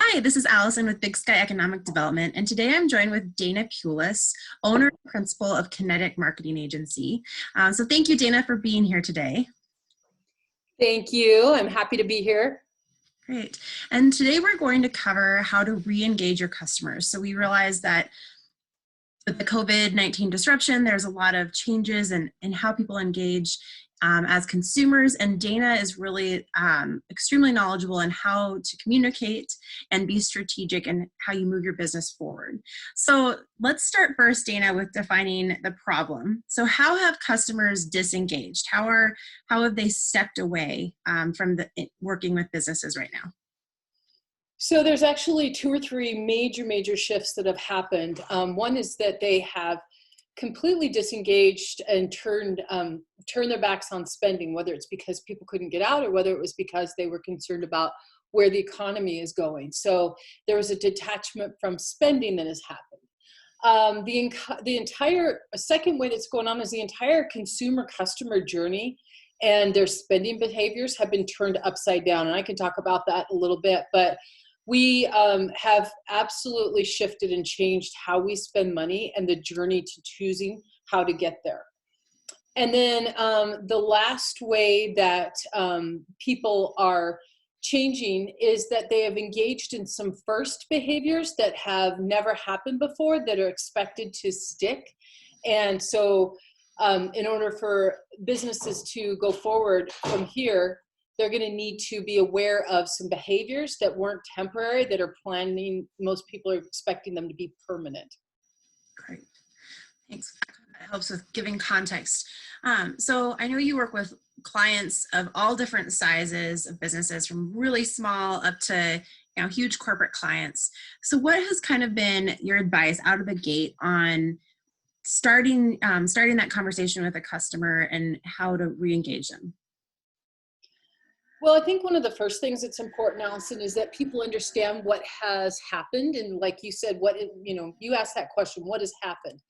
Hi, this is Allison with Big Sky Economic Development, and today I'm joined with Dana Pulis, owner and principal of Kinetic Marketing Agency. So thank you, Dana, for being here today. Thank you. I'm happy to be here. Great. And today we're going to cover how to re-engage your customers. So we realize that with the COVID-19 disruption, there's a lot of changes in how people engage as consumers, and Dana is really extremely knowledgeable in how to communicate and be strategic in how you move your business forward. So let's start first, Dana, with defining the problem. So how have customers disengaged? How have they stepped away from working with businesses right now? So there's actually two or three major shifts that have happened. One is that they have completely disengaged and turned their backs on spending, whether it's because people couldn't get out or whether it was because they were concerned about where the economy is going. So there was a detachment from spending that has happened. The entire second way that's going on is the entire consumer customer journey and their spending behaviors have been turned upside down. And I can talk about that a little bit, but we have absolutely shifted and changed how we spend money and the journey to choosing how to get there. And then the last way that people are changing is that they have engaged in some first behaviors that have never happened before that are expected to stick. And so in order for businesses to go forward from here, they're going to need to be aware of some behaviors that weren't temporary, that are planning. Most people are expecting them to be permanent. Great. Thanks. That helps with giving context. So I know you work with clients of all different sizes of businesses, from really small up to huge corporate clients. So what has kind of been your advice out of the gate on starting that conversation with a customer and how to re-engage them? Well, I think one of the first things that's important, Allison, is that people understand what has happened. And like you said, you asked that question, what has happened?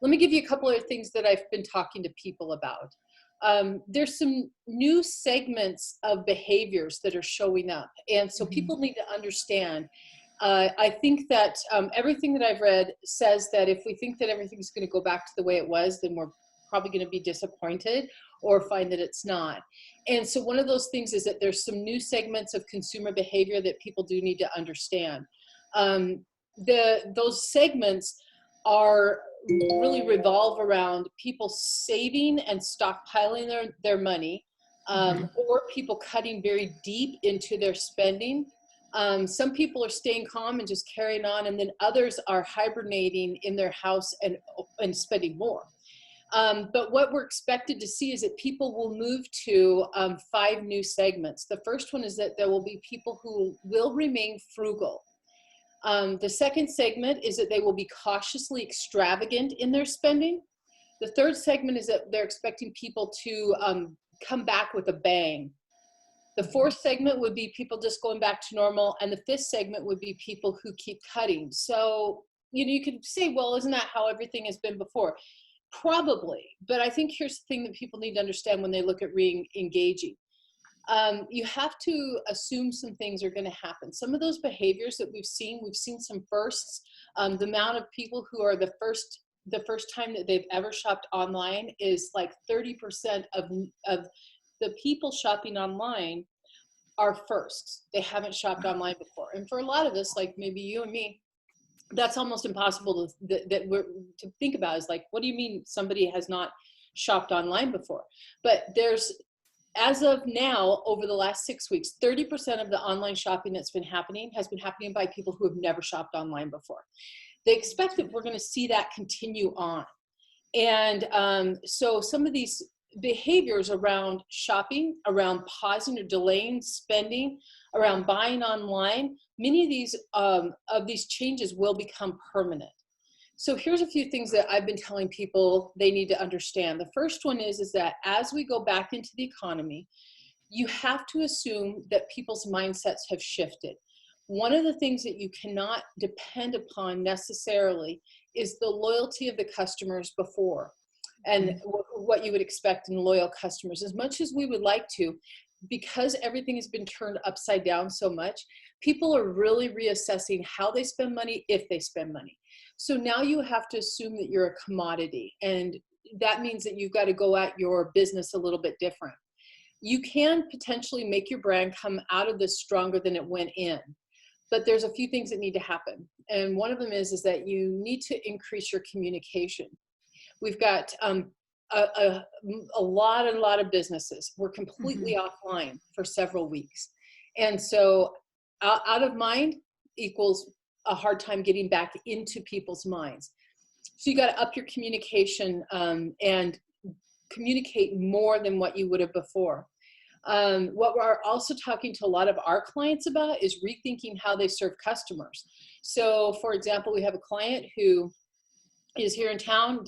Let me give you a couple of things that I've been talking to people about. There's some new segments of behaviors that are showing up. And so people need to understand. I think that everything that I've read says that if we think that everything's going to go back to the way it was, then we're probably going to be disappointed or find that it's not. And so one of those things is that there's some new segments of consumer behavior that people do need to understand. Those segments are really revolve around people saving and stockpiling their money, or people cutting very deep into their spending. Some people are staying calm and just carrying on, and then others are hibernating in their house and spending more. But what we're expected to see is that people will move to 5 new segments. The first one is that there will be people who will remain frugal. The second segment is that they will be cautiously extravagant in their spending. The third segment is that they're expecting people to come back with a bang. The fourth segment would be people just going back to normal. And the fifth segment would be people who keep cutting. So, you could say, well, isn't that how everything has been before? Probably, but I think here's the thing that people need to understand when they look at re-engaging. You have to assume some things are going to happen. Some of those behaviors that we've seen some firsts. The amount of people who are the first time that they've ever shopped online is like 30% of the people shopping online are firsts. They haven't shopped online before. And for a lot of us, like maybe you and me, that's almost impossible to think about. Is like, what do you mean somebody has not shopped online before? But as of now, over the last 6 weeks, 30% of the online shopping that's been happening has been happening by people who have never shopped online before. They expect that we're going to see that continue on. And so some of these behaviors around shopping, around pausing or delaying spending, around buying online, many of these changes will become permanent. So here's a few things that I've been telling people they need to understand. The first one is that as we go back into the economy, you have to assume that people's mindsets have shifted. One of the things that you cannot depend upon necessarily is the loyalty of the customers before, and what you would expect in loyal customers. As much as we would like to, because everything has been turned upside down so much, people are really reassessing how they spend money, if they spend money. So now you have to assume that you're a commodity, and that means that you've got to go at your business a little bit different. You can potentially make your brand come out of this stronger than it went in, but there's a few things that need to happen. And one of them is that you need to increase your communication. We've got a lot of businesses were completely offline for several weeks. And so out of mind equals a hard time getting back into people's minds. So you got to up your communication and communicate more than what you would have before. What we're also talking to a lot of our clients about is rethinking how they serve customers. So for example, we have a client who is here in town,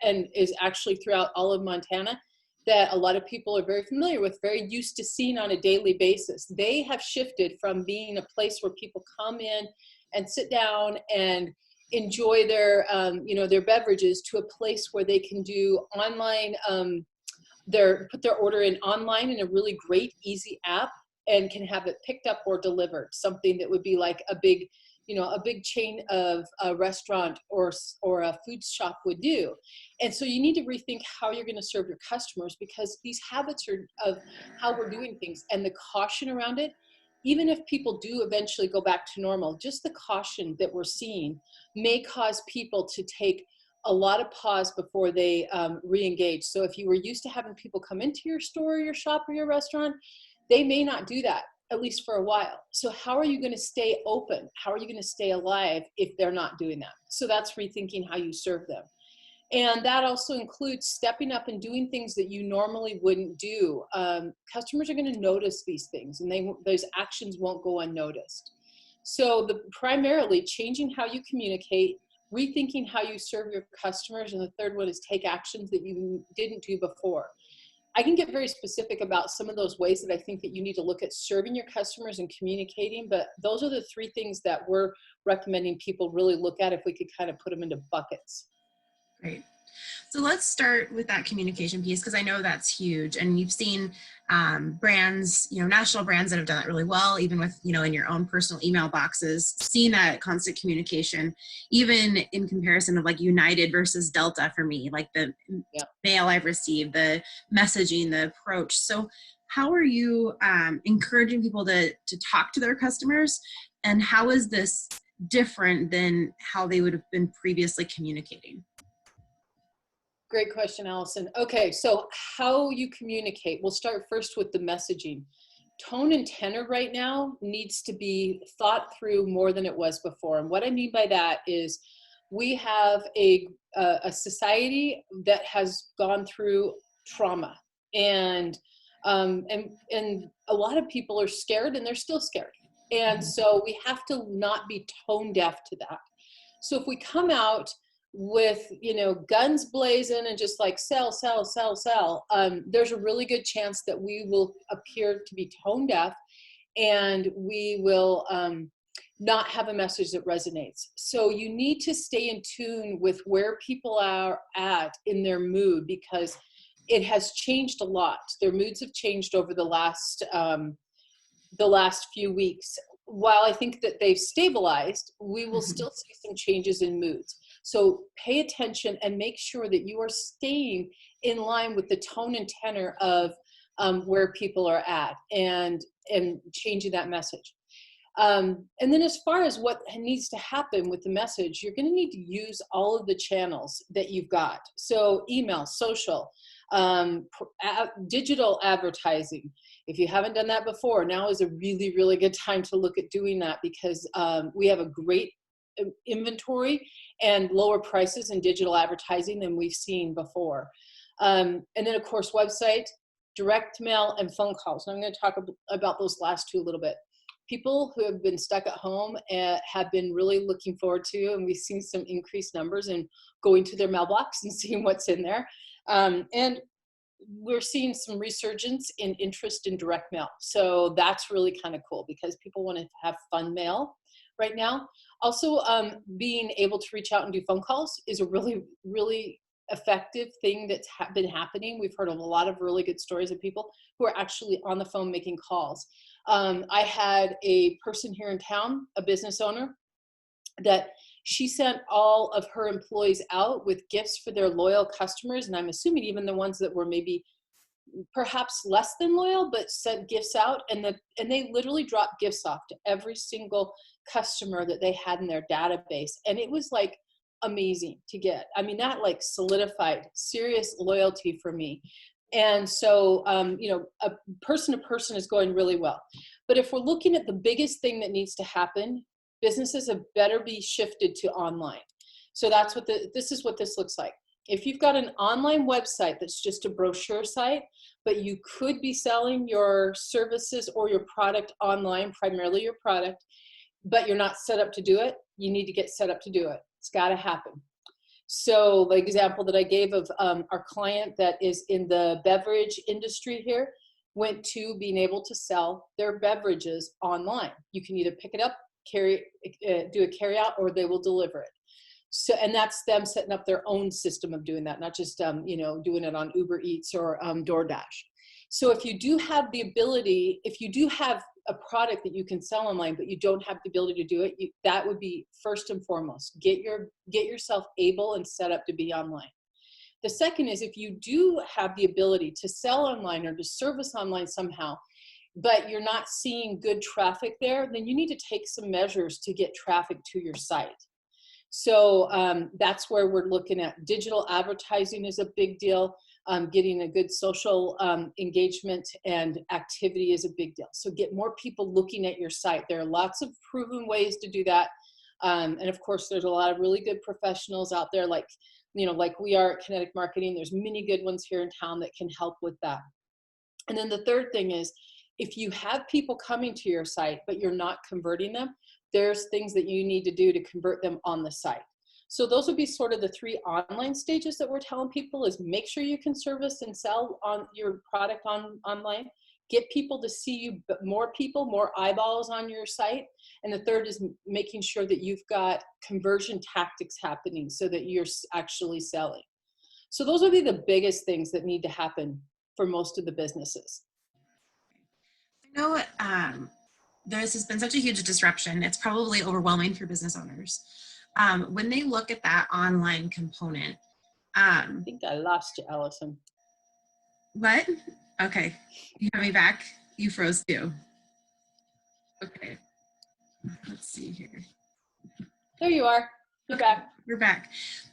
and is actually throughout all of Montana, that a lot of people are very familiar with, very used to seeing on a daily basis. They have shifted from being a place where people come in and sit down and enjoy their, their beverages, to a place where they can do online, put their order in online in a really great, easy app, and can have it picked up or delivered. Something that would be like a big chain of a restaurant or a food shop would do. And so you need to rethink how you're going to serve your customers, because these habits are of how we're doing things, and the caution around it, even if people do eventually go back to normal, just the caution that we're seeing may cause people to take a lot of pause before they re-engage. So if you were used to having people come into your store, your shop, or your restaurant, they may not do that, at least for a while. So how are you going to stay open? How are you going to stay alive if they're not doing that? So that's rethinking how you serve them. And that also includes stepping up and doing things that you normally wouldn't do. Customers are going to notice these things, and those actions won't go unnoticed. So primarily changing how you communicate, rethinking how you serve your customers, and the third one is take actions that you didn't do before. I can get very specific about some of those ways that I think that you need to look at serving your customers and communicating, but those are the three things that we're recommending people really look at if we could kind of put them into buckets. Great. So let's start with that communication piece, because I know that's huge. And you've seen brands, national brands that have done that really well, even with, in your own personal email boxes, seeing that constant communication, even in comparison of like United versus Delta for me, like the mail I've received, the messaging, the approach. So how are you encouraging people to talk to their customers? And how is this different than how they would have been previously communicating? Great question, Allison. Okay, so how you communicate. We'll start first with the messaging. Tone and tenor right now needs to be thought through more than it was before. And what I mean by that is we have a society that has gone through trauma, and a lot of people are scared, and they're still scared. And so we have to not be tone deaf to that. So if we come out with, guns blazing and just like sell, there's a really good chance that we will appear to be tone deaf, and we will not have a message that resonates. So you need to stay in tune with where people are at in their mood, because it has changed a lot. Their moods have changed over the last few weeks. While I think that they've stabilized, we will still see some changes in moods. So pay attention and make sure that you are staying in line with the tone and tenor of where people are at, and changing that message. And then as far as what needs to happen with the message, you're going to need to use all of the channels that you've got. So email, social, digital advertising. If you haven't done that before, now is a really, really good time to look at doing that, because we have a great inventory and lower prices in digital advertising than we've seen before. And then of course, website, direct mail, and phone calls. And I'm going to talk about those last two a little bit. People who have been stuck at home have been really looking forward to, and we've seen some increased numbers in going to their mailbox and seeing what's in there. And we're seeing some resurgence in interest in direct mail. So that's really kind of cool, because people want to have fun mail right now. Also, being able to reach out and do phone calls is a really, really effective thing that's been happening. We've heard of a lot of really good stories of people who are actually on the phone making calls. I had a person here in town, a business owner, that she sent all of her employees out with gifts for their loyal customers. And I'm assuming even the ones that were maybe perhaps less than loyal, but sent gifts out, and they literally dropped gifts off to every single customer that they had in their database. And it was like amazing to get. I mean, that like solidified serious loyalty for me. And so, a person to person is going really well. But if we're looking at the biggest thing that needs to happen, businesses have better be shifted to online. So that's what this is what this looks like. If you've got an online website that's just a brochure site, but you could be selling your services or your product online, primarily your product, but you're not set up to do it, you need to get set up to do it. It's got to happen. So the example that I gave of our client that is in the beverage industry here went to being able to sell their beverages online. You can either pick it up, do a carry out, or they will deliver it. So, and that's them setting up their own system of doing that, not just, doing it on Uber Eats or DoorDash. So if you do have the ability, if you do have a product that you can sell online, but you don't have the ability to do it, that would be first and foremost. Get yourself able and set up to be online. The second is, if you do have the ability to sell online or to service online somehow, but you're not seeing good traffic there, then you need to take some measures to get traffic to your site. So that's where we're looking at digital advertising is a big deal. Getting a good social engagement and activity is a big deal. So get more people looking at your site. There are lots of proven ways to do that. And of course, there's a lot of really good professionals out there like we are at Kinetic Marketing. There's many good ones here in town that can help with that. And then the third thing is, if you have people coming to your site, but you're not converting them, there's things that you need to do to convert them on the site. So those would be sort of the 3 online stages that we're telling people is make sure you can service and sell on your product online, get people to see you, but more people, more eyeballs on your site. And the third is making sure that you've got conversion tactics happening so that you're actually selling. So those would be the biggest things that need to happen for most of the businesses. I know this has been such a huge disruption. It's probably overwhelming for business owners. When they look at that online component. I think I lost you, Allison. What? Okay. You have me back? You froze too. Okay. Let's see here. There you are. You're back. We're back.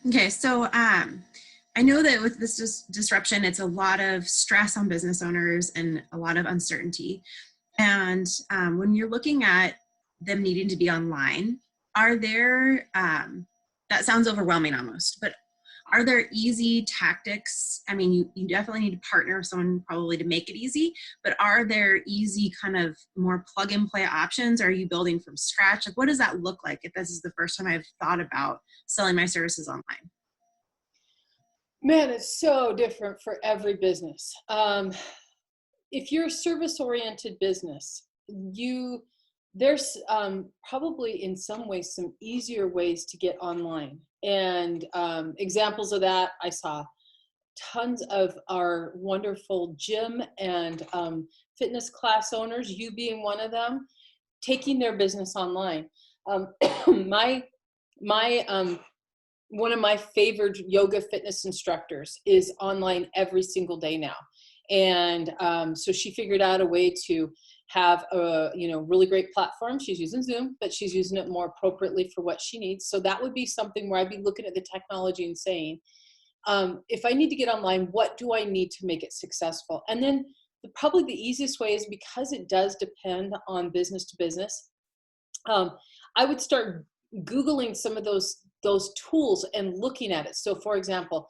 Okay. So I know that with this disruption, it's a lot of stress on business owners and a lot of uncertainty. And when you're looking at them needing to be online, are there, that sounds overwhelming almost, but are there easy tactics? I mean, you definitely need to partner with someone probably to make it easy, but are there easy kind of more plug and play options? Are you building from scratch? Like, what does that look like if this is the first time I've thought about selling my services online? Man, it's so different for every business. If you're a service-oriented business, there's probably in some ways some easier ways to get online. And examples of that, I saw tons of our wonderful gym and fitness class owners, you being one of them, taking their business online. One of my favorite yoga fitness instructors is online every single day now. And so she figured out a way to have a really great platform. She's using Zoom, but she's using it more appropriately for what she needs. So that would be something where I'd be looking at the technology and saying, if I need to get online, what do I need to make it successful? And then probably the easiest way is, because it does depend on business to business, I would start Googling some of those tools and looking at it. So for example,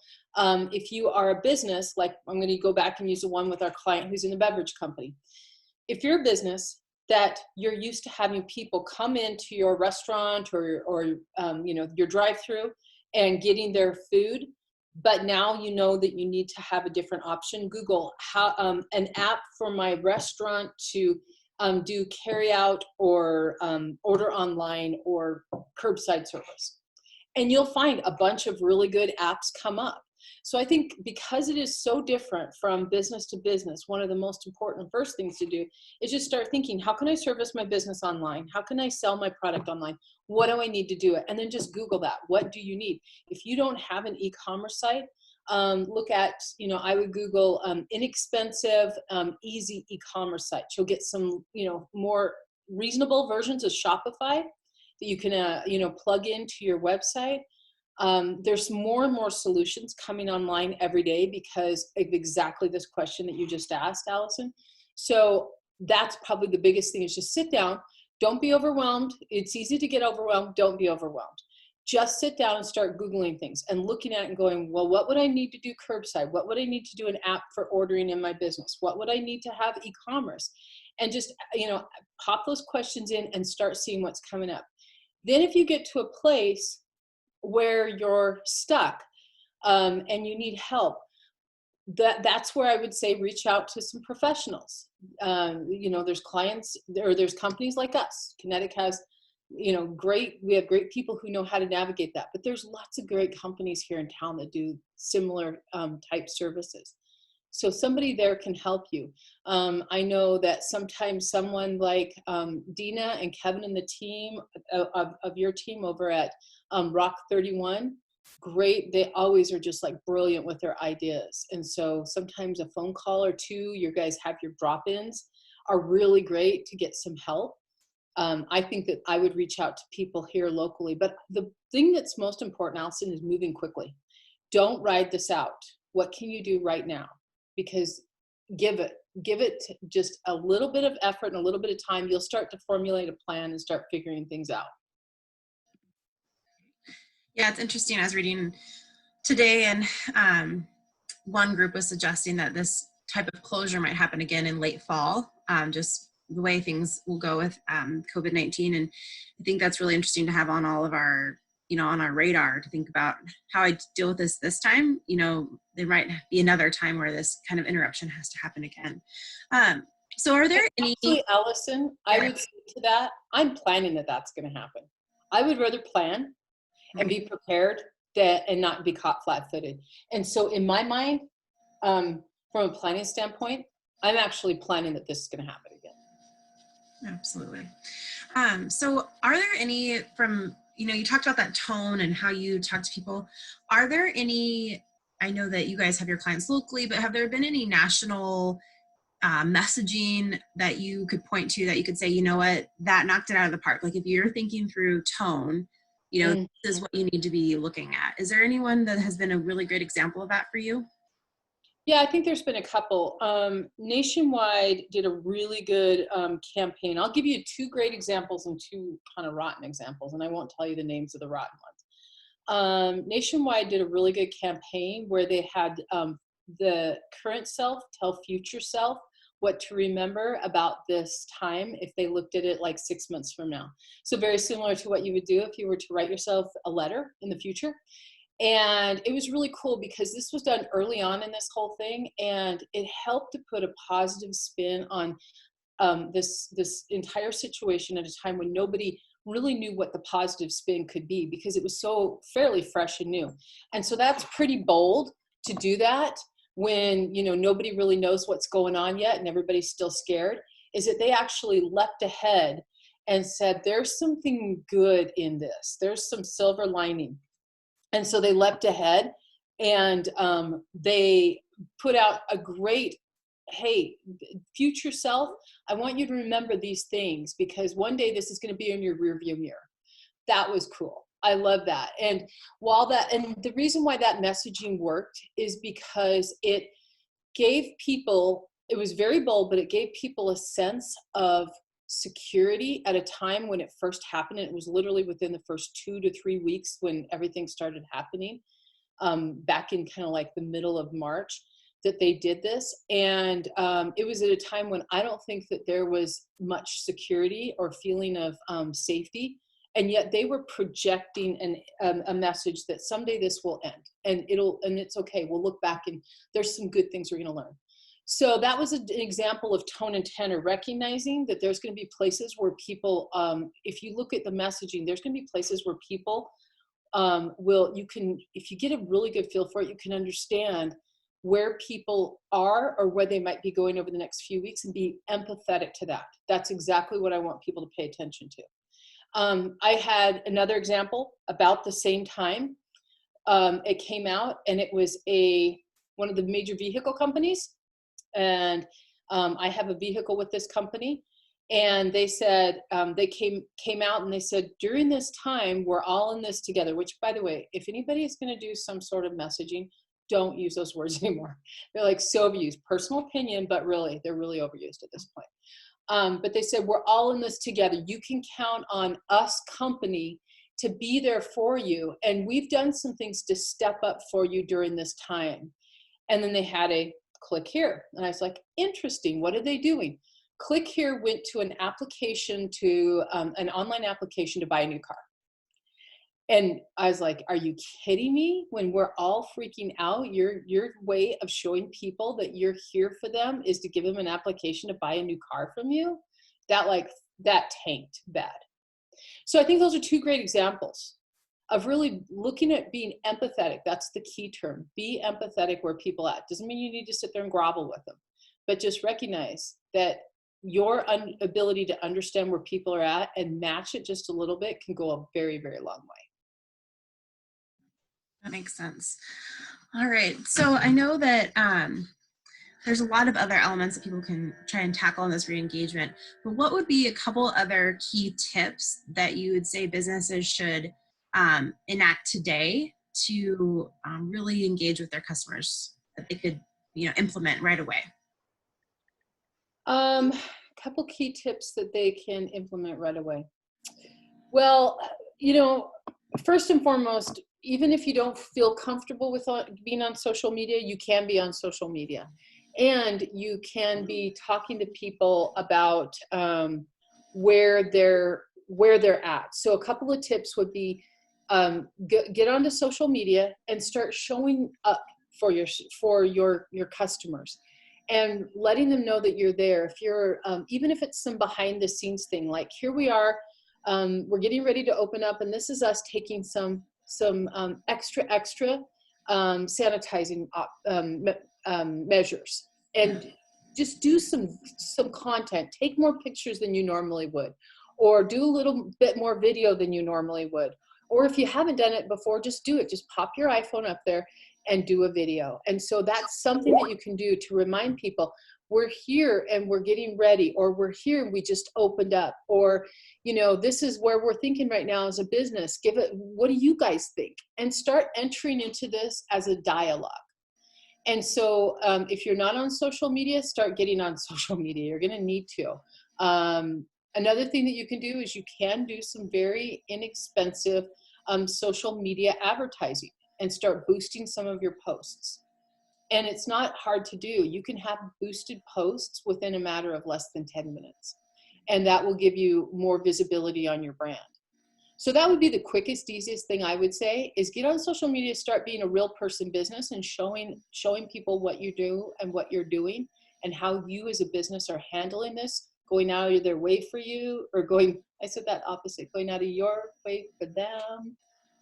if you are a business, like I'm going to go back and use the one with our client who's in the beverage company. If you're a business that you're used to having people come into your restaurant or your drive-through and getting their food, but now you know that you need to have a different option, Google an app for my restaurant to do carry out or order online or curbside service. And you'll find a bunch of really good apps come up. So I think because it is so different from business to business, one of the most important first things to do is just start thinking, how can I service my business online? How can I sell my product online? What do I need to do it? And then just Google that. What do you need? If you don't have an e-commerce site, look at, I would Google inexpensive, easy e-commerce sites. You'll get some, more reasonable versions of Shopify that you can, plug into your website. There's more and more solutions coming online every day because of exactly this question that you just asked, Allison. So that's probably the biggest thing, is just sit down. Don't be overwhelmed. It's easy to get overwhelmed. Don't be overwhelmed. Just sit down and start Googling things and looking at it and going, well, what would I need to do curbside? What would I need to do an app for ordering in my business? What would I need to have e-commerce? And just, pop those questions in and start seeing what's coming up. Then if you get to a place where you're stuck and you need help, that's where I would say reach out to some professionals. There's clients, or there's companies like us. Kinetic has, we have great people who know how to navigate that. But there's lots of great companies here in town that do similar type services. So somebody there can help you. I know that sometimes someone like Dina and Kevin and the team of your team over at Rock 31, great. They always are just like brilliant with their ideas. And so sometimes a phone call or two, you guys have your drop-ins, are really great to get some help. I think that I would reach out to people here locally. But the thing that's most important, Allison, is moving quickly. Don't ride this out. What can you do right now? Because give it just a little bit of effort and a little bit of time. You'll start to formulate a plan and start figuring things out. Yeah, it's interesting. I was reading today, and one group was suggesting that this type of closure might happen again in late fall, just the way things will go with COVID-19. And I think that's really interesting to have on all of our, on our radar, to think about how I deal with this time. There might be another time where this kind of interruption has to happen again. So are there any... Actually, Allison, I would say to that, I'm planning that that's going to happen. I would rather plan and be prepared and not be caught flat-footed. And so in my mind, from a planning standpoint, I'm actually planning that this is going to happen again. Absolutely. So are there any, from, you talked about that tone and how you talk to people. Are there any, I know that you guys have your clients locally, but have there been any national messaging that you could point to, that you could say, you know what, that knocked it out of the park? Like if you're thinking through tone, this is what you need to be looking at. Is there anyone that has been a really great example of that for you? Yeah, I think there's been a couple. Nationwide did a really good campaign. I'll give you two great examples and two kind of rotten examples, and I won't tell you the names of the rotten ones. Nationwide did a really good campaign where they had the current self tell future self what to remember about this time if they looked at it like 6 months from now. So very similar to what you would do if you were to write yourself a letter in the future. And it was really cool because this was done early on in this whole thing, and it helped to put a positive spin on this entire situation at a time when nobody really knew what the positive spin could be, because it was so fairly fresh and new. And so that's pretty bold to do that when nobody really knows what's going on yet and everybody's still scared. Is that they actually leapt ahead and said, there's something good in this, there's some silver lining. And so they leapt ahead, and they put out a great, hey, future self, I want you to remember these things because one day this is going to be in your rearview mirror. That was cool. I love that. And the reason why that messaging worked is because it gave people, it was very bold, but it gave people a sense of security at a time when it first happened. It was literally within the first 2 to 3 weeks when everything started happening, back in kind of like the middle of March, that they did this. And it was at a time when I don't think that there was much security or feeling of safety. And yet they were projecting a message that someday this will end, and it's okay. We'll look back and there's some good things we're going to learn. So that was an example of tone and tenor, recognizing that there's going to be places where people, if you look at the messaging, there's going to be places where people if you get a really good feel for it, you can understand where people are or where they might be going over the next few weeks and be empathetic to that. That's exactly what I want people to pay attention to. I had another example about the same time. It came out, and it was one of the major vehicle companies. And I have a vehicle with this company. And they said, they came out and they said, during this time, we're all in this together, which, by the way, if anybody is going to do some sort of messaging, don't use those words anymore. They're like so overused. Personal opinion, but really, they're really overused at this point. But they said, we're all in this together. You can count on us, company, to be there for you. And we've done some things to step up for you during this time. And then they had a click here. And I was like, interesting. What are they doing? Click here went to an application, to an online application to buy a new car. And I was like, are you kidding me? When we're all freaking out, your way of showing people that you're here for them is to give them an application to buy a new car from you? That tanked bad. So I think those are two great examples of really looking at being empathetic. That's the key term. Be empathetic where people are at. Doesn't mean you need to sit there and grovel with them, but just recognize that your ability to understand where people are at and match it just a little bit can go a very, very long way. That makes sense. All right. So I know that there's a lot of other elements that people can try and tackle in this re-engagement, but what would be a couple other key tips that you would say businesses should enact today to really engage with their customers that they could, implement right away? Couple key tips that they can implement right away. Well, first and foremost, even if you don't feel comfortable with being on social media, you can be on social media. And you can be talking to people about where they're at. So a couple of tips would be get onto social media and start showing up for your customers and letting them know that you're there. If you're even if it's some behind the scenes thing, like here we are, we're getting ready to open up, and this is us taking some extra sanitizing measures, and just do some content. Take more pictures than you normally would, or do a little bit more video than you normally would. Or if you haven't done it before, just do it. Just pop your iPhone up there and do a video. And so that's something that you can do to remind people, we're here and we're getting ready, or we're here and we just opened up, or this is where we're thinking right now as a business. What do you guys think? And start entering into this as a dialogue. And so if you're not on social media, start getting on social media. You're going to need to. Another thing that you can do is you can do some very inexpensive social media advertising and start boosting some of your posts. And it's not hard to do. You can have boosted posts within a matter of less than 10 minutes. And that will give you more visibility on your brand. So that would be the quickest, easiest thing I would say, is get on social media, start being a real person business and showing people what you do and what you're doing and how you as a business are handling this, going out of their way for you, or going out of your way for them,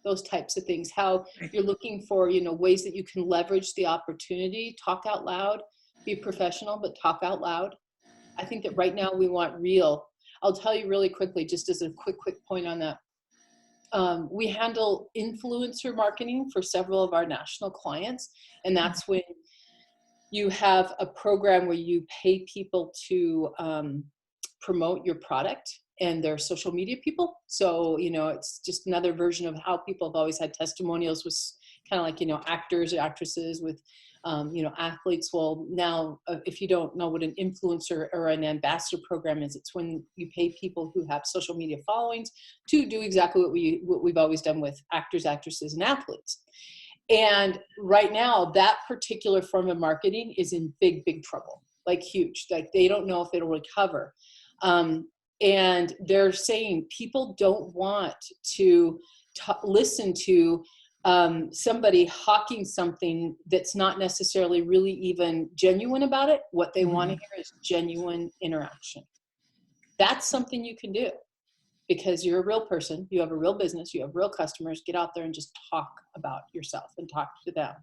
those types of things. How you're looking for, ways that you can leverage the opportunity, talk out loud, be professional, but talk out loud. I think that right now we want real. I'll tell you really quickly, just as a quick point on that. We handle influencer marketing for several of our national clients. And that's when you have a program where you pay people to promote your product, and they're social media people. So, it's just another version of how people have always had testimonials, with kind of like, actors or actresses with, athletes. Well, now, if you don't know what an influencer or an ambassador program is, it's when you pay people who have social media followings to do exactly what we've always done with actors, actresses, and athletes. And right now, that particular form of marketing is in big, big trouble, like huge. Like they don't know if it'll recover. And they're saying people don't want to listen to somebody hawking something that's not necessarily really even genuine about it. What they want to hear is genuine interaction. That's something you can do. because you're a real person. You have a real business. You have real customers. Get out there and just talk about yourself and talk to them.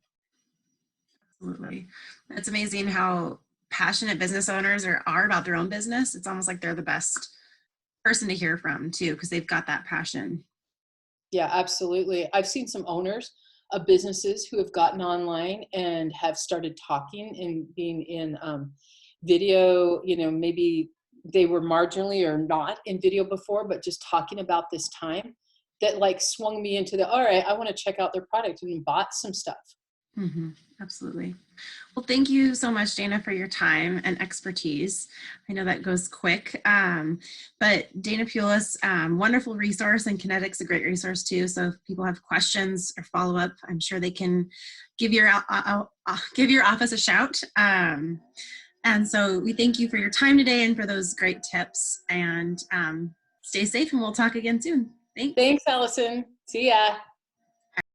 Absolutely. It's amazing how passionate business owners are about their own business. It's almost like they're the best person to hear from too, because they've got that passion. Yeah, absolutely. I've seen some owners of businesses who have gotten online and have started talking and being in video, maybe they were marginally or not in video before, but just talking about this time that like swung me into all right, I want to check out their product, and bought some stuff. Mm-hmm. Absolutely. Well, thank you so much, Dana, for your time and expertise. I know that goes quick, but Dana Pulis, wonderful resource, and Kinetic's a great resource too. So if people have questions or follow up, I'm sure they can give your office a shout. And so we thank you for your time today and for those great tips. And stay safe, and we'll talk again soon. Thanks. Thanks, Allison. See ya.